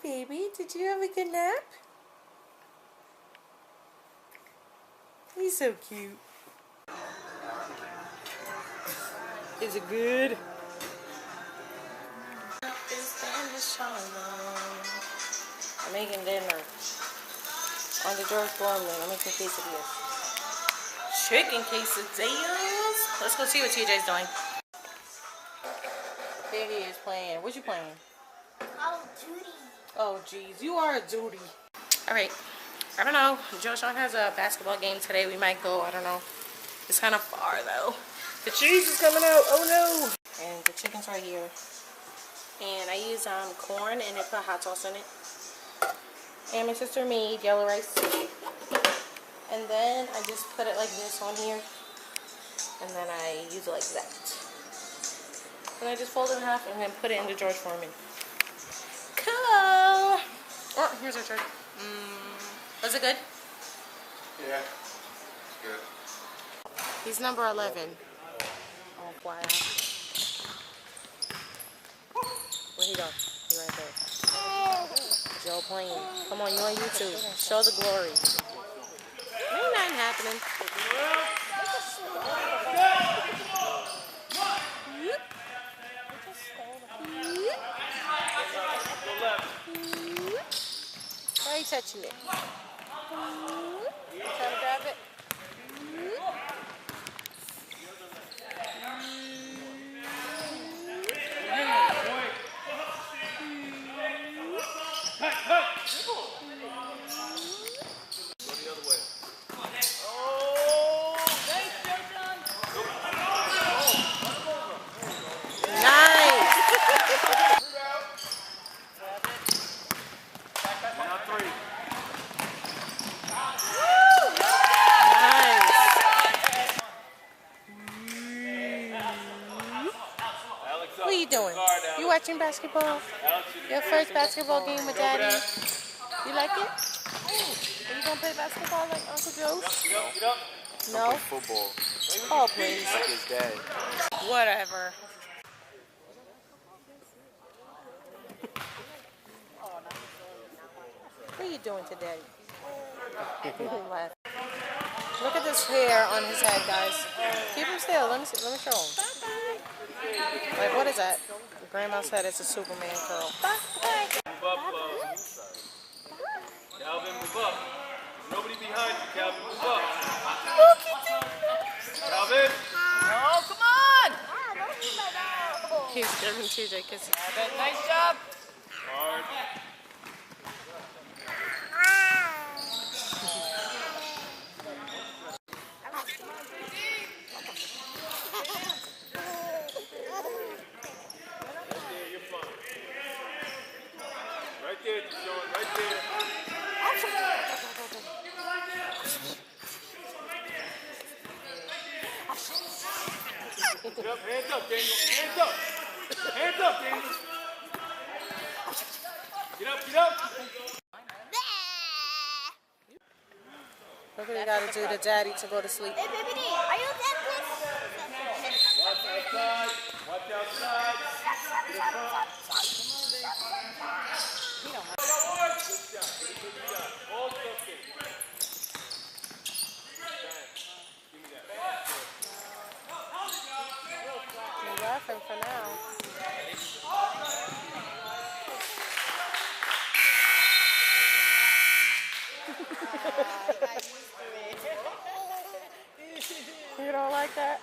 baby. Did you have a good nap? He's so cute. Is it good? I'm making dinner on the George Foreman. I'm making quesadillas. Chicken quesadillas. Let's go see what TJ's doing. There he is playing. What you playing? Oh, Judy. Oh, geez. You are a duty. All right. I don't know. Joe Sean has a basketball game today. We might go. I don't know. It's kind of far, though. The cheese is coming out. Oh, no. And the chicken's right here. And I use corn and I put hot sauce in it. And my sister made yellow rice. And then I just put it like this on here. And then I use it like that. And I just fold it in half and then put it in the George Foreman. Cool. Oh, here's our chart. Was it good? Yeah. It's good. He's number 11. Oh, wow. Where'd he go? He right there. Joe playing. Come on, you on YouTube. Show the glory. Ain't nothing happening. Why are you touching it? Trying to grab it? What are you doing? You watching basketball? Your first basketball game with Daddy? You like it? Are you gonna play basketball like Uncle Joe's? No? Football. Oh, please. Like his dad. Whatever. What are you doing today? Look at this hair on his head, guys. Keep him still. Let me see. Let me show him. Like, what is that? Grandma said it's a Superman curl. Move up, Calvin, move up. Nobody behind you, Calvin, move up. Calvin! Oh, come on! He's giving TJ kisses. Nice job! Hard. Right there, Deshaun, right there. Get up, hands up, Daniel. Hands up. Hands up, Daniel. Get up, get up. Look what we gotta do to Daddy to go to sleep. Hey, baby, are you dentist? Watch outside. Watch outside. Get in front. Good job. All stuff in. Give me that. He's laughing for now. You don't like that?